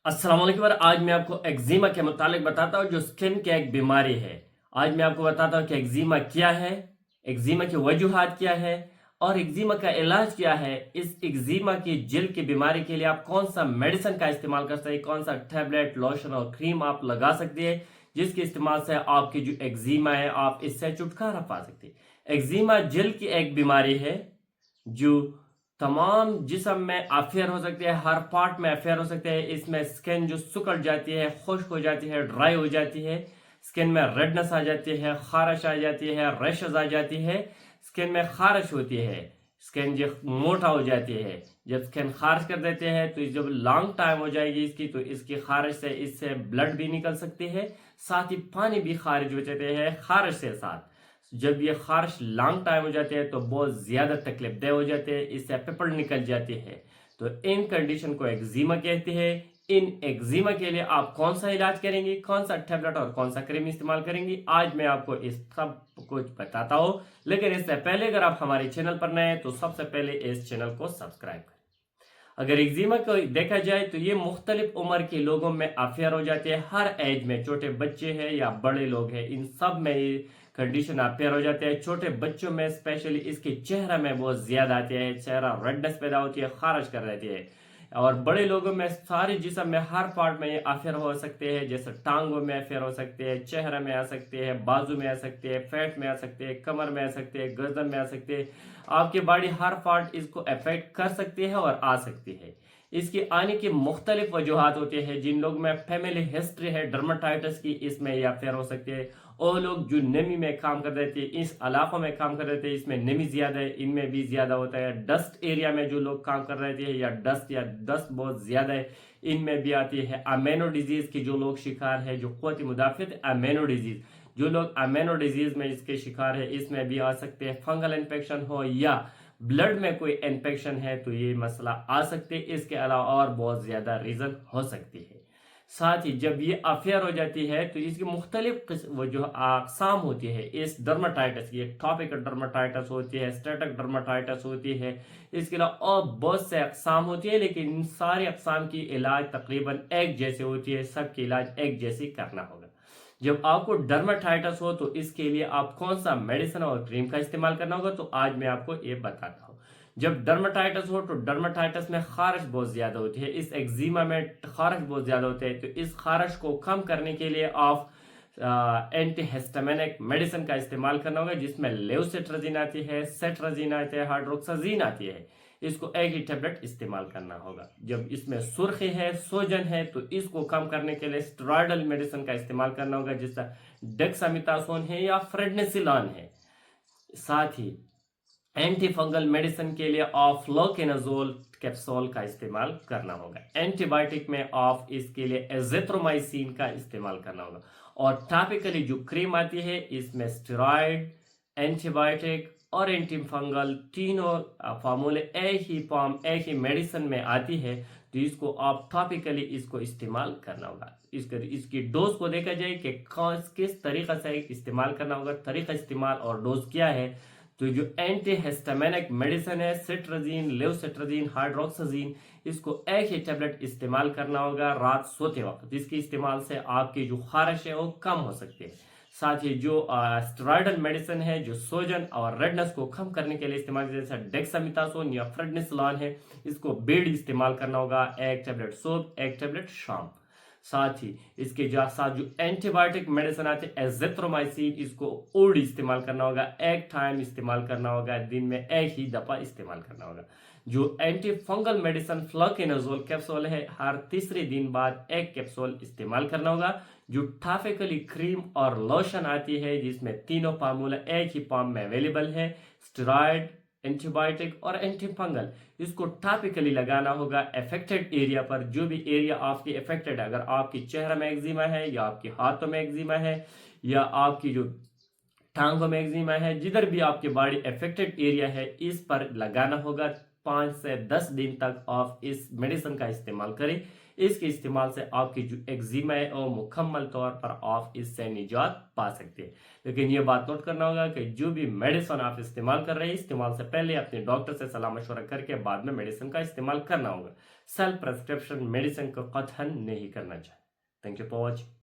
अस्सलाम वालेकुम। और आज मैं आपको एक्जिमा के मुतालिक बताता हूँ जो स्किन की एक बीमारी है। आज मैं आपको बताता हूँ कि एक्जिमा क्या है, एक्जिमा की वजूहात क्या है और एक्जिमा का इलाज क्या है। इस एक्जिमा की जिल्द की बीमारी के लिए आप कौन सा मेडिसिन का इस्तेमाल कर सकते हैं, कौन सा टैबलेट, लोशन और क्रीम आप लगा सकते हैं जिसके इस्तेमाल से आपकी जो एक्जिमा है आप इससे छुटकारा पा सकते हैं। एक्जिमा जिल्द की एक बीमारी है जो तमाम जिस्म में अफेयर हो सकते हैं, हर पार्ट में अफेयर हो सकते हैं। इसमें स्किन जो सुकड़ जाती है, खुश्क हो जाती है, ड्राई हो जाती है, स्किन में रेडनेस आ जाती है, खारिश आ जाती है, रैशेज आ जाती है, स्किन में खारिश होती है, स्किन जो मोटा हो जाती है। जब स्किन खारिश कर देते हैं तो जब लॉन्ग टाइम हो जाएगी इसकी, तो इसकी खारिश से इससे ब्लड भी निकल सकती है, साथ ही पानी भी खारिज हो जाते हैं खारिश से साथ। जब ये खारिश लॉन्ग टाइम हो जाती है तो बहुत ज़्यादा तकलीफ दे हो जाते हैं, इससे पिपड़ निकल जाती है। तो इन कंडीशन को एक्जिमा कहते हैं। इन एक्जिमा के लिए आप कौन सा इलाज करेंगे, कौन सा टैबलेट और कौन सा क्रीम इस्तेमाल करेंगे, आज मैं आपको इस सब कुछ बताता हूँ। लेकिन इससे पहले अगर आप हमारे चैनल पर नए हैं तो सबसे पहले इस चैनल को सब्सक्राइब करें। अगर एक्जिमा को देखा जाए तो ये मुख्तलिफ उम्र के लोगों में अफेयर हो जाते हैं, हर एज में, छोटे बच्चे हैं या बड़े लोग हैं, इन सब में ये कंडीशन अफेयर हो जाते हैं। छोटे बच्चों में स्पेशली इसके चेहरा में बहुत ज्यादा आते हैं, चेहरा रेडनेस पैदा होती है, खारिश कर रहती है। और बड़े लोगों में सारे जिस्म में हर पार्ट में ये अफेयर हो सकते हैं, जैसे टांगों में अफेयर हो सकते हैं, चेहरे में आ सकते हैं, बाजू में आ सकते हैं, पेट में आ सकते हैं, कमर में आ सकते हैं, गर्दन में आ सकते हैं। आपकी बॉडी हर पार्ट इसको अफेक्ट कर सकती है और आ सकती है। इसके आने की मुख्तलिफ वजूहत होती है। जिन लोग में फैमिली हिस्ट्री है डर्माटाइटिस की, इसमें यह अफेयर हो सकते हैं। और लोग जो नमी में काम कर रहे थे, इस इलाकों में काम कर रहे थे, इसमें नमी ज्यादा है, इनमें भी ज्यादा होता है। डस्ट एरिया में जो लोग काम कर रहे थे या डस्ट बहुत ज्यादा है, इनमें भी आती है। अमेनो डिजीज की जो लोग शिकार है, जो क़ुव्वत मुदाफ़ियत अमेनो डिजीज, जो लोग अमेनो डिजीज में इसके शिकार है, इसमें भी आ सकते हैं। फंगल इन्फेक्शन हो या ब्लड में कोई इन्फेक्शन है तो ये मसला आ सकते हैं। इसके अलावा और बहुत ज्यादा रीजन हो सकती है। साथ ही जब ये अफेयर हो जाती है तो इसकी मुख्तलिफ वो जो अकसाम होती है इस डर्माटाइटिस की, टॉपिकल डर्माटाइटिस होती है, स्टेटिक डर्माटाइटिस होती है, इसके अलावा और बहुत से अकसाम होती है। लेकिन इन सारे अकसाम की इलाज तकरीबन एक जैसे होती है, सबकी इलाज एक जैसी करना होगा। जब आपको डर्माटाइटिस हो तो इसके लिए आप कौन सा मेडिसिन और क्रीम का इस्तेमाल करना होगा, तो आज मैं आपको ये बताता हूँ। जब डर्माटाइटिस हो तो डर्माटाइटिस में खारिश बहुत ज्यादा होती है, इस एक्जिमा में खारिश बहुत ज्यादा होते हैं। तो इस खारिश को कम करने के लिए आप एंटीहिस्टामिनिक मेडिसिन का इस्तेमाल करना होगा, जिसमें लेवसिट्राजिन आती है, सेट्राजिन आती है, हाइड्रोक्साजिन आती है। इसको एक ही टेबलेट इस्तेमाल करना होगा। जब इसमें सुर्खी है, सोजन है, तो इसको कम करने के लिए स्टेरॉयडल मेडिसिन का इस्तेमाल करना होगा, जिसका डेक्सामेथासोन है या फ्रेडनिसिलॉन है। साथ ही एंटी फंगल मेडिसिन के लिए आप फ्लोकेनाजोल कैप्सूल का इस्तेमाल करना होगा। एंटीबायोटिक में आप इसके लिए एजिथ्रोमाइसिन का इस्तेमाल करना होगा। और टॉपिकली जो क्रीम आती है इसमें स्टेरॉइड, एंटीबायोटिक और एंटी फंगल तीनों फार्मूले एक ही मेडिसिन में आती है। तो इसको आप टॉपिकली इसको इस्तेमाल करना होगा। इसकी डोज को देखा जाए कि किस तरीका से इस्तेमाल करना होगा, तरीका इस्तेमाल और डोज क्या है। तो जो एंटीहिस्टामिनिक मेडिसिन है, सिट्राजिन, लेवसिट्राजिन, हाइड्रोक्साजिन, इसको एक ही टेबलेट इस्तेमाल करना होगा रात सोते वक्त, जिसके इस्तेमाल से आपकी जो खारिश है वो कम हो सकती है। साथ ही जो स्टेरॉयडल मेडिसिन है जो सोजन और रेडनेस को कम करने के लिए इस्तेमाल, जैसे डेक्सामेथासोन या फ्रेडनिसोलोन है, इसको बेड इस्तेमाल करना होगा, एक टेबलेट सुबह, एक टेबलेट शाम। साथ ही इसके साथ जो एंटीबायोटिक मेडिसिन आते हैं एजिथ्रोमाइसिन, इसको ओड इस्तेमाल करना होगा, एक टाइम इस्तेमाल करना होगा, दिन में एक ही दफा इस्तेमाल करना होगा। जो एंटी फंगल मेडिसिन फ्लोकेनाजोल कैप्सूल है, हर तीसरे दिन बाद एक कैप्सूल इस्तेमाल करना होगा। जो टॉपिकली क्रीम और लोशन आती है, जिसमें तीनों फार्मूला एक ही फॉर्म में अवेलेबल है, स्टेरॉइड, एंटीबायोटिक और एंटी फंगल, इसको टॉपिकली लगाना होगा अफेक्टेड एरिया पर। जो भी एरिया आपकी अफेक्टेड है, अगर आपकी चेहरा में एक्जिमा है या आपके हाथों में एक्जिमा है या आपकी जो टांगों में एक्जिमा है, जिधर भी आपकी बॉडी अफेक्टेड एरिया है, इस पर लगाना होगा। 5 से 10 दिन तक आप इस मेडिसिन का इस्तेमाल करें। इसके इस्तेमाल से आपकी जो एक्जिमा है वो मुकम्मल तौर पर आप इससे निजात पा सकते हैं। लेकिन ये बात नोट करना होगा कि जो भी मेडिसिन आप इस्तेमाल कर रहे हैं, इस्तेमाल से पहले अपने डॉक्टर से सलाह मशवरा करके बाद में मेडिसिन का इस्तेमाल करना होगा। सेल्फ प्रेस्क्रिप्शन मेडिसिन को कतई नहीं करना चाहिए. Thank you for watching.